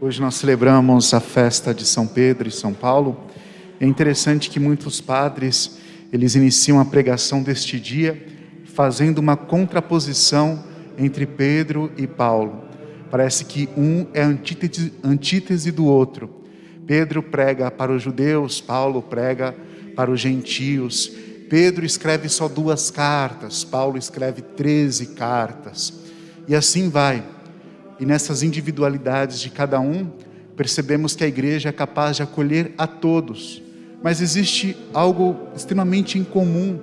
Hoje nós celebramos a festa de São Pedro e São Paulo. É interessante que muitos padres, eles iniciam a pregação deste dia fazendo uma contraposição entre Pedro e Paulo. Parece que um é antítese do outro. Pedro prega para os judeus, Paulo prega para os gentios. Pedro escreve só 2 cartas, Paulo escreve 13 cartas. E assim vai. E nessas individualidades de cada um, percebemos que a igreja é capaz de acolher a todos. Mas existe algo extremamente incomum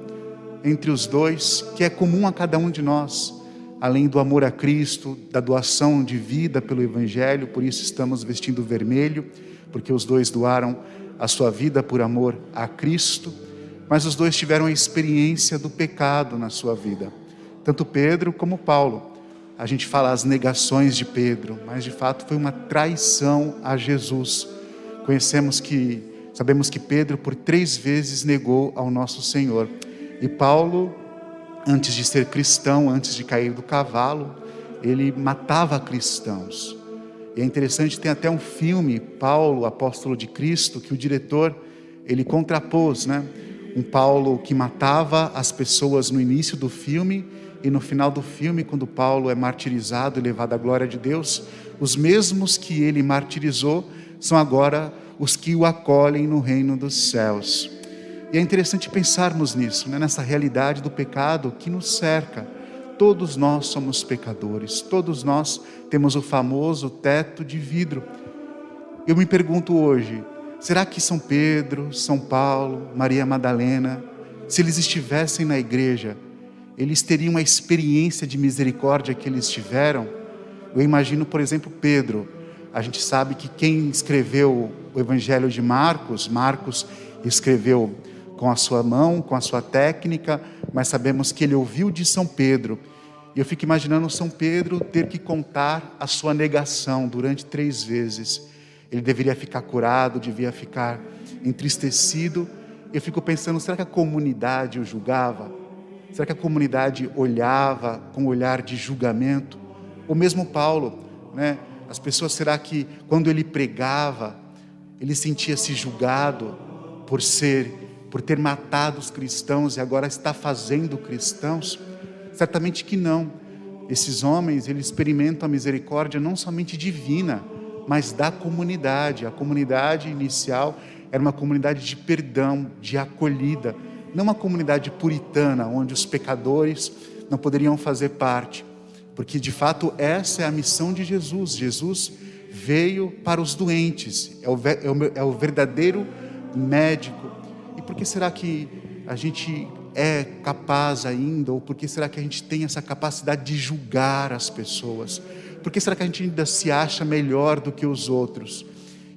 entre os dois, que é comum a cada um de nós. Além do amor a Cristo, da doação de vida pelo Evangelho, por isso estamos vestindo vermelho, porque os dois doaram a sua vida por amor a Cristo. Mas os dois tiveram a experiência do pecado na sua vida. Tanto Pedro como Paulo. A gente fala as negações de Pedro, mas de fato foi uma traição a Jesus. Sabemos que Pedro por 3 vezes negou ao nosso Senhor. E Paulo, antes de ser cristão, antes de cair do cavalo, ele matava cristãos. E é interessante, tem até um filme, Paulo, apóstolo de Cristo, que o diretor, ele contrapôs, um Paulo que matava as pessoas no início do filme, e no final do filme, quando Paulo é martirizado e levado à glória de Deus, os mesmos que ele martirizou são agora os que o acolhem no reino dos céus. E é interessante pensarmos nisso, nessa realidade do pecado que nos cerca. Todos nós somos pecadores, todos nós temos o famoso teto de vidro. Eu me pergunto hoje, será que São Pedro, São Paulo, Maria Madalena, se eles estivessem na igreja, eles teriam a experiência de misericórdia que eles tiveram? Eu imagino, por exemplo, Pedro. A gente sabe que quem escreveu o Evangelho de Marcos, Marcos escreveu com a sua mão, com a sua técnica, mas sabemos que ele ouviu de São Pedro. E eu fico imaginando São Pedro ter que contar a sua negação durante 3 vezes. Ele deveria ficar curado, devia ficar entristecido. Eu fico pensando, será que a comunidade o julgava? Será que a comunidade olhava com um olhar de julgamento? Ou mesmo Paulo, As pessoas, será que quando ele pregava, ele sentia-se julgado por ter matado os cristãos e agora está fazendo cristãos? Certamente que não. Esses homens, eles experimentam a misericórdia não somente divina, mas da comunidade. A comunidade inicial era uma comunidade de perdão, de acolhida, não uma comunidade puritana, onde os pecadores não poderiam fazer parte, porque de fato essa é a missão de Jesus. Jesus veio para os doentes, é o verdadeiro médico. E por que será que a gente é capaz ainda, ou por que será que a gente tem essa capacidade de julgar as pessoas? Por que será que a gente ainda se acha melhor do que os outros?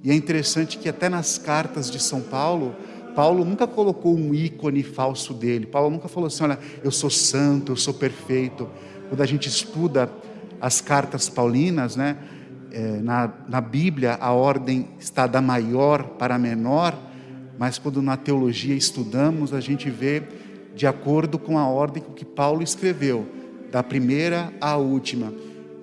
E é interessante que até nas cartas de São Paulo, Paulo nunca colocou um ícone falso dele. Paulo nunca falou assim, olha, eu sou santo, eu sou perfeito. Quando a gente estuda as cartas paulinas, na Bíblia a ordem está da maior para a menor, mas quando na teologia estudamos, a gente vê de acordo com a ordem que Paulo escreveu, da primeira à última.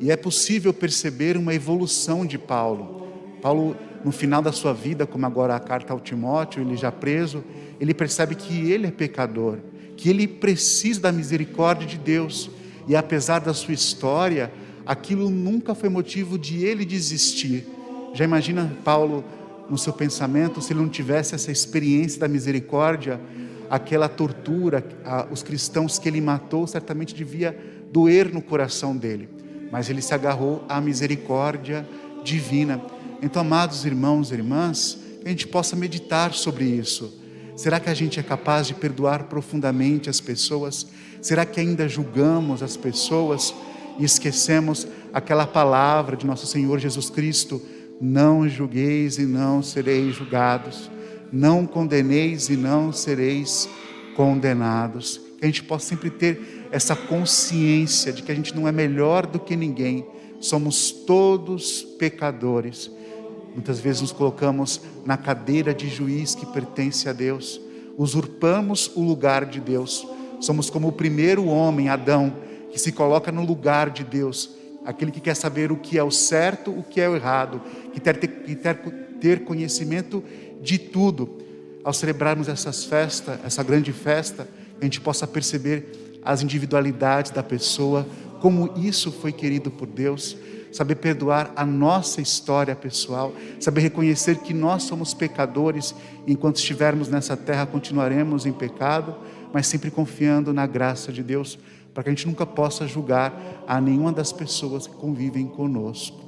E é possível perceber uma evolução de Paulo. Paulo, no final da sua vida, como agora a carta ao Timóteo, ele já preso, ele percebe que ele é pecador, que ele precisa da misericórdia de Deus. E apesar da sua história, aquilo nunca foi motivo de ele desistir. Já imagina Paulo, no seu pensamento, se ele não tivesse essa experiência da misericórdia, aquela tortura, os cristãos que ele matou, certamente devia doer no coração dele. Mas ele se agarrou à misericórdia divina. Então, amados irmãos e irmãs, que a gente possa meditar sobre isso. Será que a gente é capaz de perdoar profundamente as pessoas? Será que ainda julgamos as pessoas e esquecemos aquela palavra de nosso Senhor Jesus Cristo? Não julgueis e não sereis julgados. Não condeneis e não sereis condenados. Que a gente possa sempre ter essa consciência de que a gente não é melhor do que ninguém. Somos todos pecadores. Muitas vezes nos colocamos na cadeira de juiz que pertence a Deus, usurpamos o lugar de Deus. Somos como o primeiro homem, Adão, que se coloca no lugar de Deus. aquele que quer saber o que é o certo, o que é o errado, que quer ter conhecimento de tudo. Ao celebrarmos essa grande festa, a gente possa perceber as individualidades da pessoa, como isso foi querido por Deus, saber perdoar a nossa história pessoal, saber reconhecer que nós somos pecadores, e enquanto estivermos nessa terra continuaremos em pecado, mas sempre confiando na graça de Deus, para que a gente nunca possa julgar a nenhuma das pessoas que convivem conosco.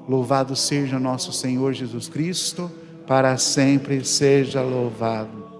Louvado seja nosso Senhor Jesus Cristo, para sempre seja louvado.